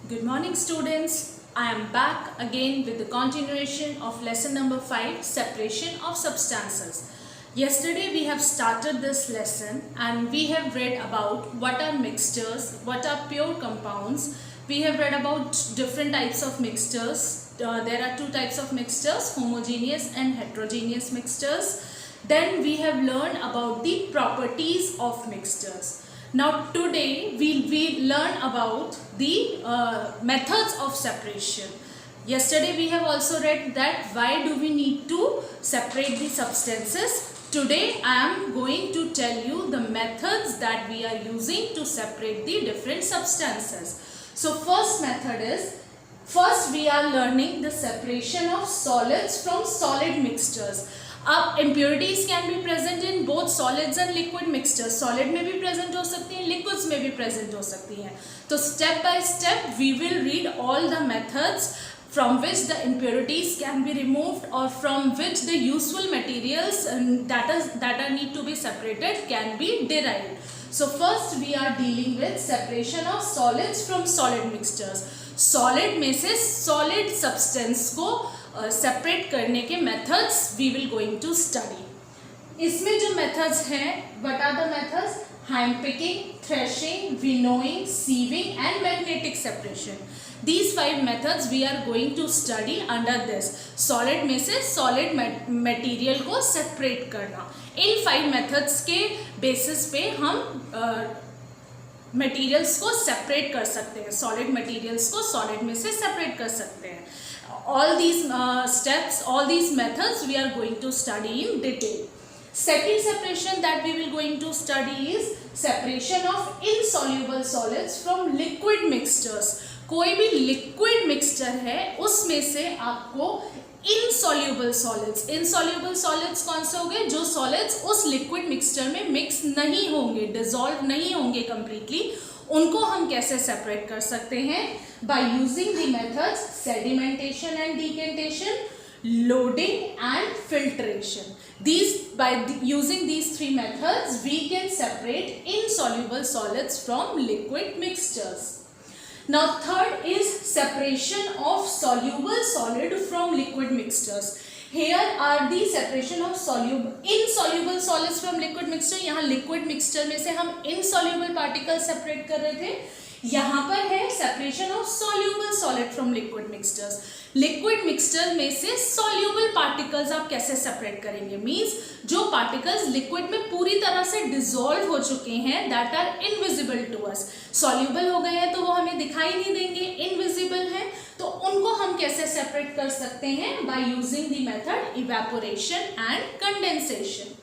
Good morning, students. I am back again with the continuation of lesson number 5, separation of substances. Yesterday we have started this lesson and we have read about what are mixtures, what are pure compounds. We have read about different types of mixtures. There are two types of mixtures, homogeneous and heterogeneous mixtures. Then we have learned about the properties of mixtures. Now today we learn about the methods of separation. Yesterday we have also read that why do we need to separate the substances. Today I am going to tell you the methods that we are using to separate the different substances. So first method is, first we are learning the separation of solids from solid mixtures. अब impurities can be present in both solids and liquid mixtures. Solid में भी present हो सकती हैं, liquids में भी present हो सकती हैं. तो step by step we will read all the methods from which the impurities can be removed or from which the useful materials that are need to be separated can be derived. So first we are dealing with separation of solids from solid mixtures. Solid में से solid substance को separate करने के methods we will going to study. इसमें जो methods हैं, what are the methods? Hand picking, threshing, winnowing, sieving and magnetic separation. These 5 methods we are going to study under this. Solid में से solid material को separate करना. इन 5 methods के basis पे हम मटेरियल्स को सेपरेट कर सकते हैं. सॉलिड मटेरियल्स को सॉलिड में से सेपरेट कर सकते हैं. All these steps, all these methods we are going to study in detail. Second separation that we will going to study is separation of insoluble solids from liquid mixtures. कोई भी liquid mixture है उसमें से आपको insoluble solids कौन से होंगे? जो solids उस liquid mixture में mix नहीं होंगे, dissolve नहीं होंगे completely, उनको हम कैसे सेपरेट कर सकते हैं? By using the methods sedimentation and decantation, loading and filtration. By using these 3 methods we can separate insoluble solids from liquid mixtures. Now third is separation of soluble solid from liquid mixtures. Here are the separation of insoluble solids from liquid mixture. यहाँ liquid mixture में से हम insoluble particles separate कर रहे थे. यहाँ पर है separation of soluble solid from liquid mixtures. Liquid mixture में से soluble particles आप कैसे separate करेंगे? Means जो particles liquid में पूरी तरह से dissolve हो चुके हैं, that are invisible to us. Soluble हो गए हैं तो वो हमें दिखाई नहीं देंगे, invisible है, तो उनको हम कैसे सेपरेट कर सकते हैं? By using the method evaporation and condensation.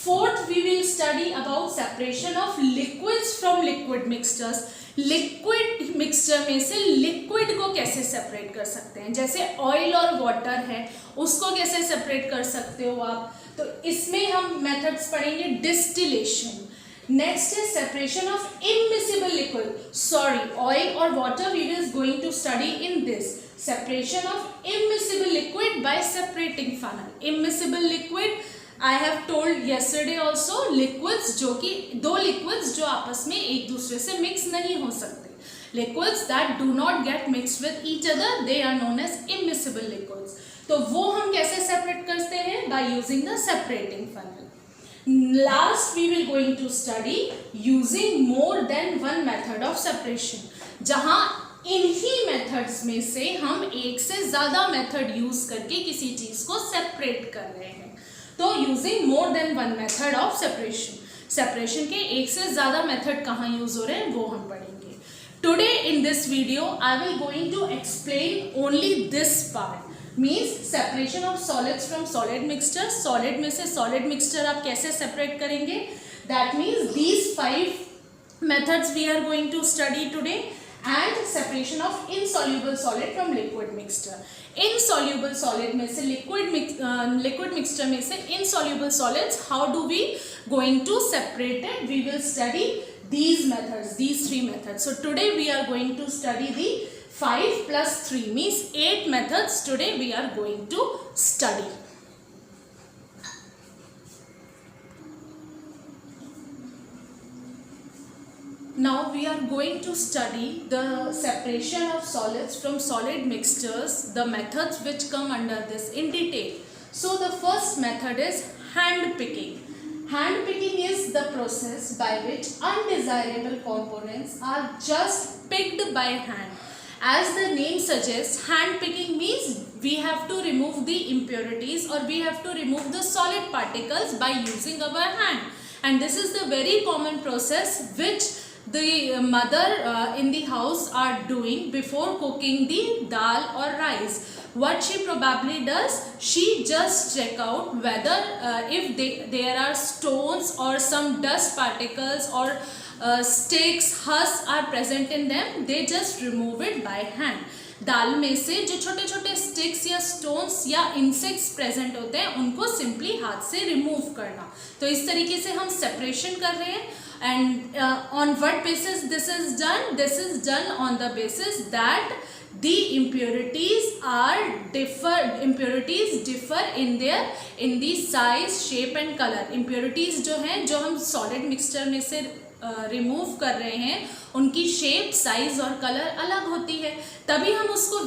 Fourth we will study about separation of liquids from liquid mixtures. Liquid mixture में से लिक्विड को कैसे सेपरेट कर सकते हैं? जैसे ऑयल और वाटर है, उसको कैसे सेपरेट कर सकते हो आप? तो इसमें हम मेथड्स पढ़ेंगे. Distillation. Next is separation of immiscible liquid. Sorry, oil or water we will going to study in this. Separation of immiscible liquid by separating funnel. Immiscible liquid I have told yesterday also, liquids जो कि दो liquids जो आपस में एक दूसरे से mix नहीं हो सकते. Liquids that do not get mixed with each other, they are known as immiscible liquids. तो वो हम कैसे separate करते हैं? By using the separating funnel. Last we will going to study using more than one method of separation. जहाँ इन्हीं methods में से हम एक से ज़्यादा method use करके किसी चीज़ को separate कर रहे हैं. तो using more than one method of separation. Separation के एक से ज़्यादा method कहाँ use हो रहे हैं वो हम पढ़ेंगे. Today in this video I will going to explain only this part. Means separation of solids from solid mixture. Solid में से solid mixture आप कैसे separate करेंगे? That means these 5 methods we are going to study today, and separation of insoluble solid from liquid mixture. Insoluble solid में से liquid mixture में से insoluble solids, how do we going to separate it? We will study these methods, these 3 methods. So today we are going to study the 5 plus 3 means 8 methods today we are going to study. Now we are going to study the separation of solids from solid mixtures, the methods which come under this in detail. So the first method is hand picking. Hand picking is the process by which undesirable components are just picked by hand. As the name suggests, hand picking means we have to remove the impurities or we have to remove the solid particles by using our hand. And this is the very common process which the mother in the house are doing before cooking the dal or rice. What she probably does, she just check out whether if there are stones or some dust particles or sticks, husks are present in them, they just remove it by hand. दाल में से जो छोटे छोटे sticks या stones या insects present होते हैं उनको सिंपली हाथ से रिमूव करना. तो इस तरीके से हम सेपरेशन कर रहे हैं. And on what basis this is done? This is done on the basis that the impurities differ in the size, shape and color. Impurities जो हैं, जो हम solid mixture में से रिमूव कर रहे हैं, उनकी शेप, साइज और कलर अलग होती है. तभी हम उसको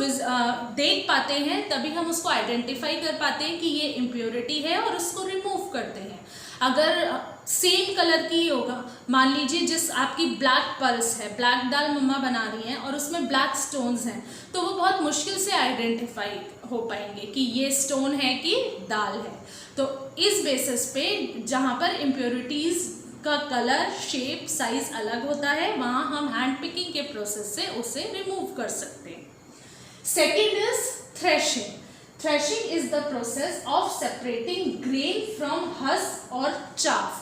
देख पाते हैं, तभी हम उसको आइडेंटिफाई कर पाते हैं कि ये इम्प्योरिटी है और उसको रिमूव करते हैं. अगर सेम कलर की होगा, मान लीजिए जिस आपकी ब्लैक पल्स है, ब्लैक दाल मम्मा बना रही हैं और उसमें ब्लैक स्टोन्स हैं, तो वो बहुत मुश्किल से आइडेंटिफाई हो पाएंगे कि ये स्टोन है कि दाल है. तो इस बेसिस पे जहाँ पर इम्प्योरिटीज़ का कलर, शेप, साइज अलग होता है, वहाँ हम हैंड पिकिंग के प्रोसेस से उसे रिमूव कर सकते हैं. Second is threshing. Threshing is the process of separating grain from husk or chaff.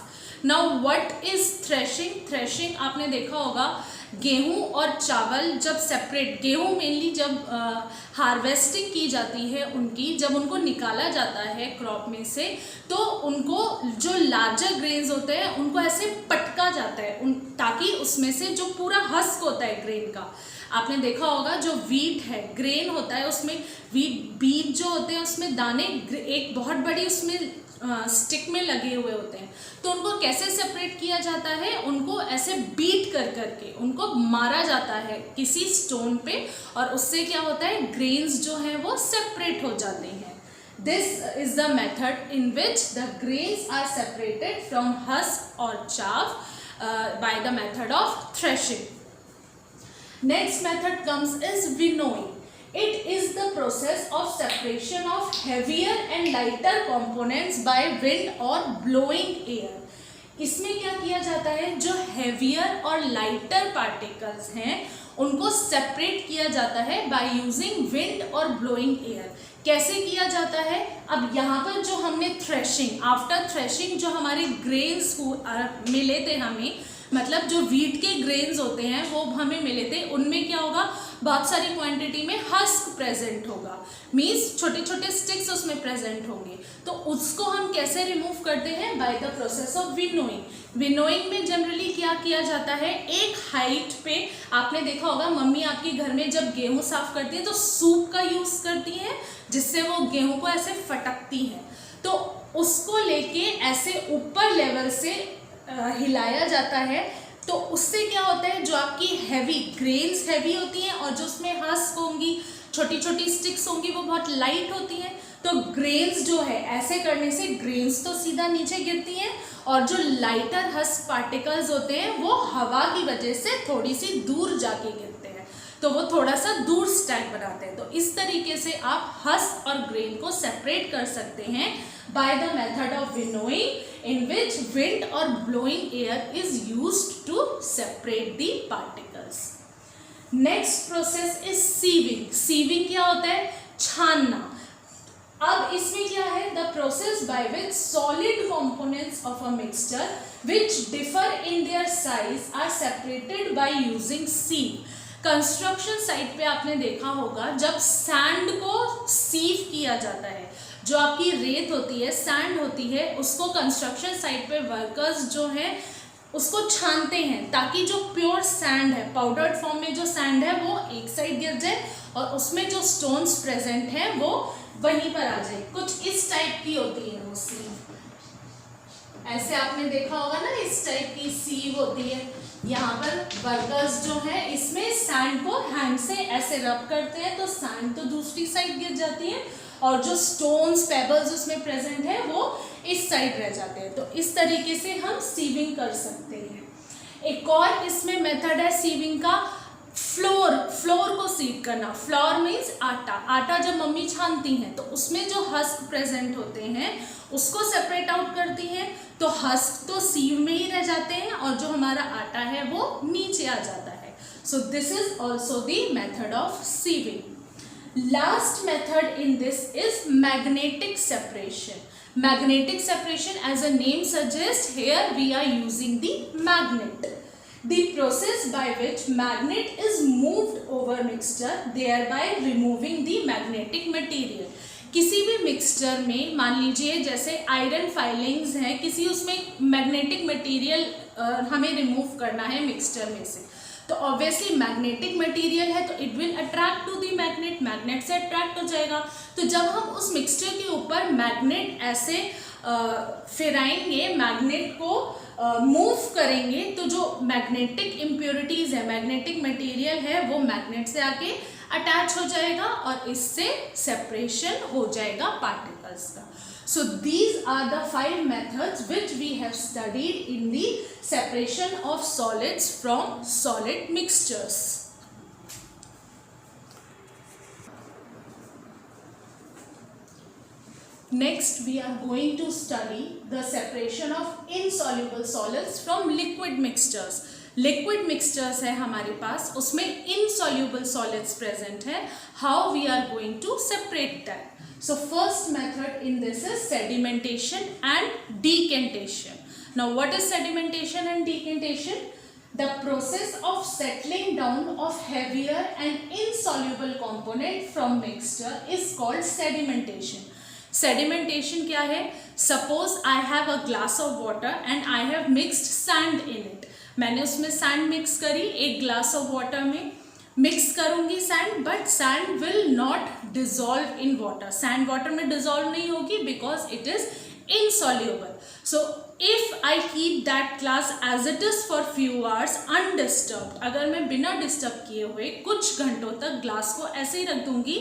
Now what is threshing? Threshing आपने देखा होगा, गेहूं और चावल जब सेपरेट, गेहूं मेनली जब हार्वेस्टिंग की जाती है उनकी, जब उनको निकाला जाता है क्रॉप में से, तो उनको जो लार्जर ग्रेन्स होते हैं उनको ऐसे पटका जाता है ताकि उसमें से जो पूरा हस्क होता है ग्रेन का, आपने देखा होगा जो वीट है, ग्रेन होता है, उसमें बीज जो होते हैं उसमें दाने एक बहुत बड़ी उसमें स्टिक में लगे हुए होते हैं. तो उनको कैसे सेपरेट किया जाता है? उनको ऐसे बीट कर करके उनको मारा जाता है किसी स्टोन पे, और उससे क्या होता है, ग्रेन्स जो हैं वो सेपरेट हो जाते हैं. This is the method in which the grains are separated from husk और chaff by the method of threshing. Next method comes is winnowing. It is the process of separation of heavier and lighter components by wind or blowing air. इसमें क्या किया जाता है, जो heavier और lighter particles हैं उनको separate किया जाता है by using wind और blowing air. कैसे किया जाता है? अब यहाँ पर जो हमने threshing, after threshing जो हमारे grains मिले थे हमें, मतलब जो वीट के ग्रेन्स होते हैं वो हमें मिले थे, उनमें क्या होगा, बहुत सारी क्वांटिटी में हस्क प्रेजेंट होगा, मीन्स छोटे छोटे स्टिक्स उसमें प्रेजेंट होंगे. तो उसको हम कैसे रिमूव करते हैं? Bye the process of winnowing. Winnowing में जनरली क्या किया जाता है, एक हाइट पे, आपने देखा होगा मम्मी आपकी घर में जब गेहूँ साफ करती है तो सूप का यूज़ करती है जिससे वो गेहूँ को ऐसे फटकती हैं. तो उसको लेके ऐसे ऊपर लेवल से हिलाया जाता है. तो उससे क्या होता है, जो आपकी हैवी ग्रेन्स हैवी होती हैं और जो उसमें हस्क होंगी, छोटी छोटी स्टिक्स होंगी, वो बहुत लाइट होती हैं. तो ग्रेन्स जो है ऐसे करने से ग्रेन्स तो सीधा नीचे गिरती हैं और जो लाइटर हस्क पार्टिकल्स होते हैं वो हवा की वजह से थोड़ी सी दूर जाके गिरते हैं, तो वो थोड़ा सा दूर स्टैक बनाते हैं. तो इस तरीके से आप हस्क और ग्रेन को सेपरेट कर सकते हैं by the method of winnowing, in which wind or blowing air is used to separate the particles. Next process is sieving. Sieving क्या होता है? छानना. अब इसमें क्या है, the process by which solid components of a mixture which differ in their size are separated by using sieve. Construction site पे आपने देखा होगा जब सैंड को सीव किया जाता है, जो आपकी रेत होती है, सैंड होती है, उसको कंस्ट्रक्शन साइट पे वर्कर्स जो हैं उसको छानते हैं ताकि जो प्योर सैंड है, पाउडर्ड फॉर्म में जो सैंड है वो एक साइड गिर जाए और उसमें जो स्टोन्स प्रेजेंट हैं वो वहीं पर आ जाए. कुछ इस टाइप की होती है वो सीव, ऐसे आपने देखा होगा ना, इस टाइप की सीव होती है. यहाँ पर वर्कर्स जो है इसमें सैंड को हैंड से ऐसे रब करते हैं तो सैंड तो दूसरी साइड गिर जाती है और जो स्टोन्स पेबल्स उसमें प्रेजेंट है वो इस साइड रह जाते हैं। तो इस तरीके से हम सीविंग कर सकते हैं। एक और इसमें मेथड है सीविंग का, फ्लोर को सीव करना। फ्लोर मीन्स आटा जब मम्मी छानती हैं तो उसमें जो हस्क प्रेजेंट होते हैं उसको सेपरेट आउट करती हैं, तो हस्क तो सीव में ही रह जाते हैं और जो हमारा आटा है वो नीचे आ जाता है। So this is also the method of sieving. Last method in this is magnetic separation. Magnetic separation, as a name suggests, here we are using the magnet. The process by which magnet is moved over mixture, thereby removing the magnetic material. किसी भी mixture में मान लीजिए जैसे iron filings हैं, किसी उसमें magnetic material हमें रिमूव करना है मिक्सचर में से, तो ऑब्वियसली मैग्नेटिक मटेरियल है तो it will attract to the magnet, magnet से अट्रैक्ट हो जाएगा। तो जब हम उस मिक्सचर के ऊपर मैग्नेट ऐसे फिराएंगे, मैग्नेट को मूव करेंगे, तो जो मैग्नेटिक इम्प्योरिटीज है, मैग्नेटिक मटेरियल है, वो मैग्नेट से आके अटैच हो जाएगा और इससे सेपरेशन हो जाएगा पार्टिकल्स का। So these are the 5 methods which we have studied in the separation of solids from solid mixtures. Next we are going to study the separation of insoluble solids from liquid mixtures. Liquid mixtures है हमारे पास, उसमें insoluble solids present है. How we are going to separate that? So first method in this is sedimentation and decantation. Now what is sedimentation and decantation? The process of settling down of heavier and insoluble component from mixture is called sedimentation. Sedimentation क्या है? Suppose I have a glass of water and I have mixed sand in it. मैंने उसमें sand mix करी एक glass of water में, mix करूंगी sand, but sand will not dissolve in water, sand water में dissolve नहीं होगी because it is insoluble. So if I keep that glass as it is for few hours undisturbed, अगर मैं बिना disturb किए हुए कुछ घंटों तक ग्लास को ऐसे ही रख दूंगी,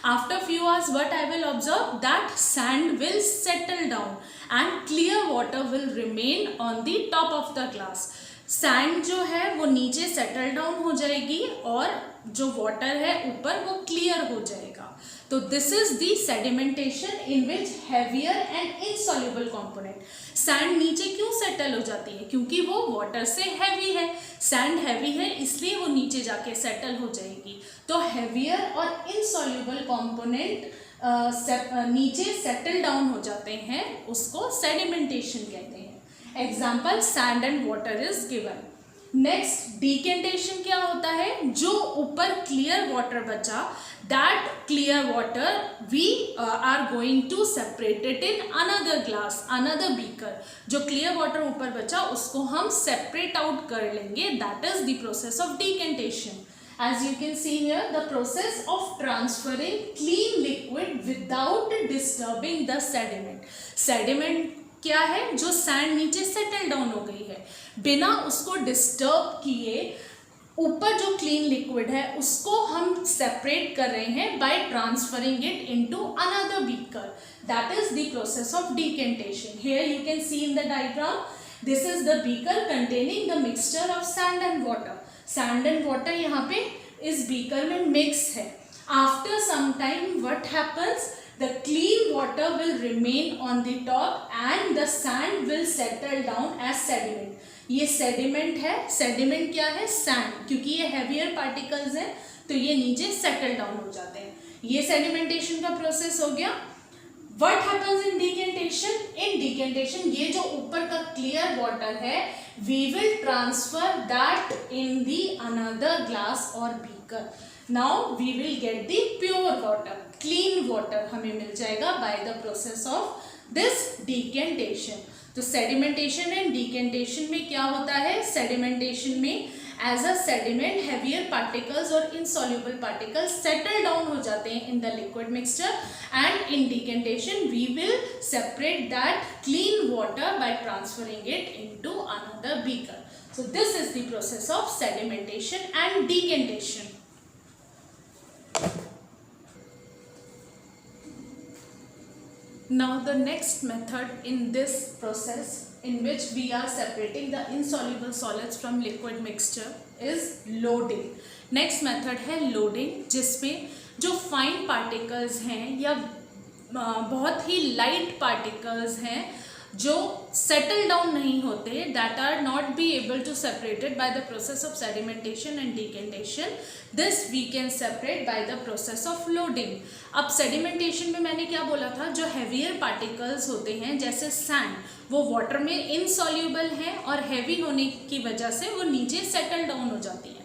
after few hours what I will observe that sand will settle down and clear water will remain on the top of the glass. Sand जो है वो नीचे सेटल डाउन हो जाएगी और जो वाटर है ऊपर वो क्लियर हो जाएगा. तो this is the sedimentation in which heavier and insoluble component. Sand नीचे क्यों सेटल हो जाती है? क्योंकि वो वाटर से हैवी है, सैंड हैवी है इसलिए वो नीचे जाके सेटल हो जाएगी. तो हेवियर और इनसॉल्युबल कंपोनेंट नीचे सेटल डाउन हो जाते हैं, उसको सेडिमेंटेशन कहते हैं. Example sand and water is given. Next decantation क्या होता है? जो ऊपर क्लियर वाटर बचा, that clear water we are going to separate it in another glass, another beaker. जो क्लियर वाटर ऊपर बचा उसको हम सेपरेट आउट कर लेंगे, that is the process of decantation. As you can see here, the process of transferring clean liquid without disturbing the sediment. Sediment क्या है? जो सैंड नीचे सेटल डाउन हो गई है, बिना उसको डिस्टर्ब किए ऊपर जो क्लीन लिक्विड है उसको हम सेपरेट कर रहे हैं by transferring it into another beaker. That is the process of decantation. Here you can see in the diagram, this is the beaker containing the mixture of sand and water. Sand and water यहाँ पे इस beaker में mix है. After some time what happens? The clean water will remain on the top and the sand will settle down as sediment. ये sediment है. sediment क्या है? sand. क्योंकि ये heavier particles हैं तो ये नीचे settle down हो जाते हैं. ये sedimentation का process हो गया. What happens in decantation? In decantation ये जो ऊपर का clear water है we will transfer that in the another glass or beaker. Now we will get the pure water, clean water हमें मिल जाएगा by the process of this decantation. तो sedimentation and decantation में क्या होता है? sedimentation में as a sediment heavier particles और insoluble particles settle down हो जाते हैं in the liquid mixture, and in decantation we will separate that clean water by transferring it into another beaker. So this is the process of sedimentation and decantation. Now the next method in this process in which we are separating the insoluble solids from liquid mixture is loading. Next method है loading, जिसमें जो fine particles हैं या बहुत ही light particles हैं जो settle down नहीं होते, that are not be able to separated by the process of sedimentation and decantation, this we can separate by the process of loading. अब सेडिमेंटेशन में मैंने क्या बोला था, जो हैवियर पार्टिकल्स होते हैं जैसे सैंड, वो वाटर में इनसॉल्यूबल हैं और हैवी होने की वजह से वो नीचे सेटल डाउन हो जाती हैं.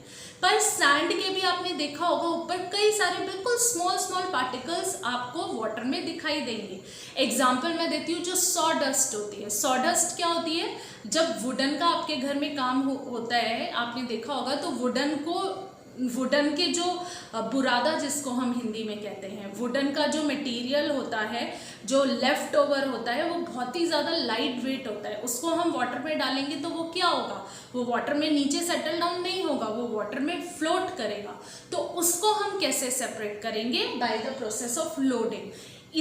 पर सैंड के भी आपने देखा होगा ऊपर कई सारे बिल्कुल स्मॉल स्मॉल पार्टिकल्स आपको वाटर में दिखाई देंगे. एग्जाम्पल मैं देती हूँ, जो सॉडस्ट होती है. सॉडस्ट क्या होती है, जब वुडन का आपके घर में काम होता है, आपने देखा होगा, तो वुडन के जो बुरादा जिसको हम हिंदी में कहते हैं, वुडन का जो मटेरियल होता है, जो लेफ्ट ओवर होता है, वो बहुत ही ज़्यादा लाइट वेट होता है. उसको हम वाटर में डालेंगे तो वो क्या होगा, वो वाटर में नीचे सेटल डाउन नहीं होगा, वो वाटर में फ्लोट करेगा. तो उसको हम कैसे सेपरेट करेंगे, bye the process of loading.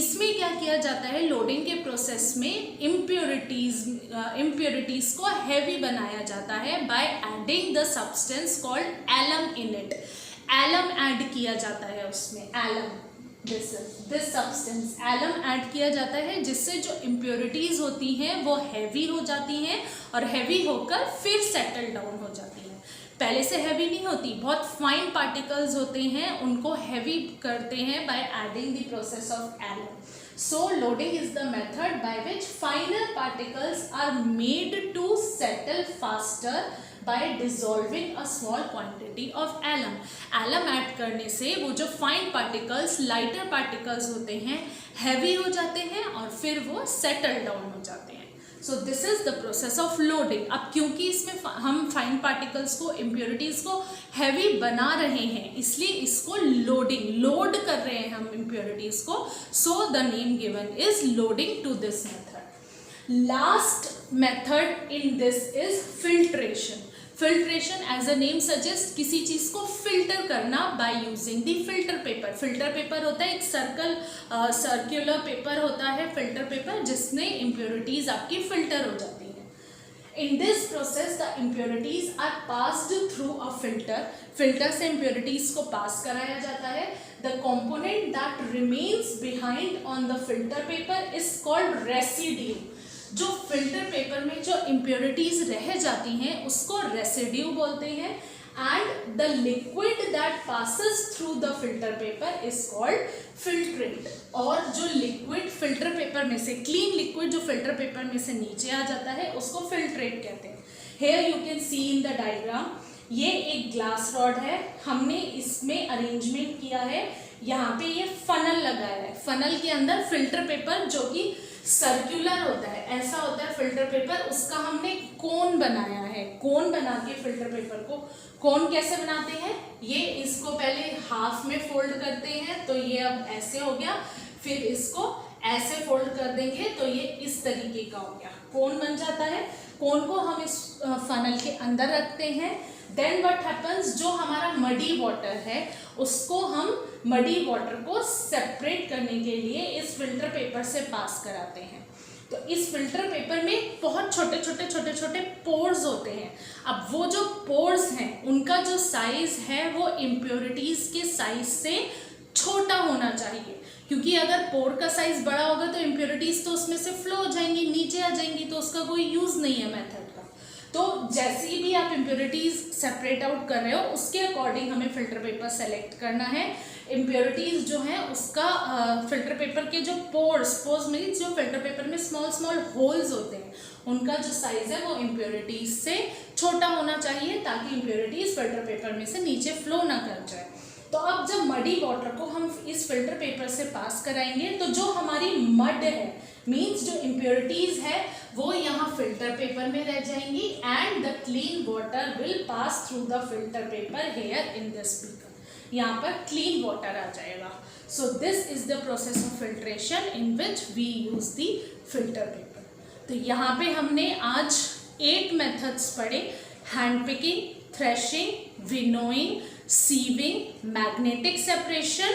इसमें क्या किया जाता है, लोडिंग के प्रोसेस में इम्प्योरिटीज को हैवी बनाया जाता है by adding the substance called alum in it. Alum add किया जाता है उसमें, alum, this substance alum add किया जाता है, जिससे जो इम्प्योरिटीज होती हैं वो हैवी हो जाती हैं और हैवी होकर फिर सेटल डाउन हो जाती हैं. पहले से हैवी नहीं होती, बहुत फाइन पार्टिकल्स होते हैं, उनको हैवी करते हैं by adding the process of alum. So loading is the method by which finer particles are made to settle faster by dissolving a small quantity of alum. Alum add करने से वो जो fine particles, lighter particles होते हैं, heavy हो जाते हैं और फिर वो सेटल डाउन हो जाते हैं. सो this is the process of loading. अब क्योंकि इसमें हम फाइन पार्टिकल्स को, इम्प्योरिटीज को हैवी बना रहे हैं, इसलिए इसको लोड कर रहे हैं हम इम्प्योरिटीज को. So the name given is loading to this method. Last method in this is filtration. Filtration as a name suggest, किसी चीज को फिल्टर करना by using the filter paper. Filter paper होता है एक सर्कुलर पेपर होता है, फिल्टर पेपर, जिसमें इम्प्योरिटीज आपकी फिल्टर हो जाती है. In this process the impurities are passed through a filter. Filter से इम्प्योरिटीज को पास कराया जाता है. The component that remains behind on the filter paper is called residue. जो फिल्टर पेपर में जो इम्प्योरिटीज रह जाती हैं उसको रेसिड्यू बोलते हैं. And the liquid that passes through the filter paper is called filtrate. और जो लिक्विड फिल्टर पेपर में से, क्लीन लिक्विड जो फिल्टर पेपर में से नीचे आ जाता है, उसको फिल्ट्रेट कहते हैं. Here you can see in the diagram, ये एक ग्लास रॉड है, हमने इसमें अरेंजमेंट किया है. यहाँ पे ये फनल लगाया है, फनल के अंदर फिल्टर पेपर जो कि सर्कुलर होता है, ऐसा होता है फिल्टर पेपर, उसका हमने कोन बनाया है. कोन बना के फिल्टर पेपर को, कोन कैसे बनाते हैं, ये इसको पहले हाफ में फोल्ड करते हैं तो ये अब ऐसे हो गया, फिर इसको ऐसे फोल्ड कर देंगे तो ये इस तरीके का हो गया, कोन बन जाता है. कोन को हम इस फनल के अंदर रखते हैं. देन व्हाट हैपन्स, जो हमारा मडी वाटर है उसको हम मडी वाटर को सेपरेट करने के लिए इस फिल्टर पेपर से पास कराते हैं. तो इस फिल्टर पेपर में बहुत छोटे छोटे पोर्स होते हैं. अब वो जो पोर्स हैं उनका जो साइज है वो इम्प्योरिटीज के साइज से छोटा होना चाहिए, क्योंकि अगर पोर का साइज बड़ा होगा तो इम्प्योरिटीज तो उसमें से फ्लो हो जाएंगी, नीचे आ जाएंगी, तो उसका कोई यूज नहीं है मेथड का. तो जैसे भी आप इम्प्योरिटीज सेपरेट आउट कर रहे हो उसके अकॉर्डिंग हमें फिल्टर पेपर सेलेक्ट करना है. इम्प्योरिटीज जो है उसका फिल्टर पेपर के जो पोर्स मीन्स जो फिल्टर पेपर में स्मॉल होल्स होते हैं, उनका जो साइज है वो इम्प्योरिटीज से छोटा होना चाहिए, ताकि इम्प्योरिटीज फिल्टर पेपर में से नीचे फ्लो ना कर जाए. तो अब जब मडी वाटर को हम इस फिल्टर पेपर से पास कराएंगे तो जो हमारी मड है, मीन्स जो इम्प्योरिटीज है, वो यहाँ फिल्टर पेपर में रह जाएंगी and the clean water will pass through the filter paper here in this beaker. यहाँ पर क्लीन वाटर आ जाएगा. So this is the process of filtration in which we use the filter paper. तो यहाँ पे हमने आज 8 मेथड्स पढ़े. hand picking, threshing, winnowing, sieving, magnetic separation,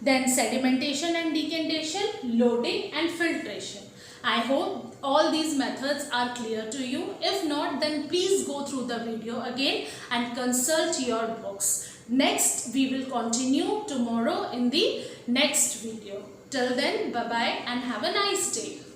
then sedimentation and decantation, loading and filtration. I hope all these methods are clear to you. If not, then please go through the video again and consult your books. Next, we will continue tomorrow in the next video. Till then, bye-bye and have a nice day.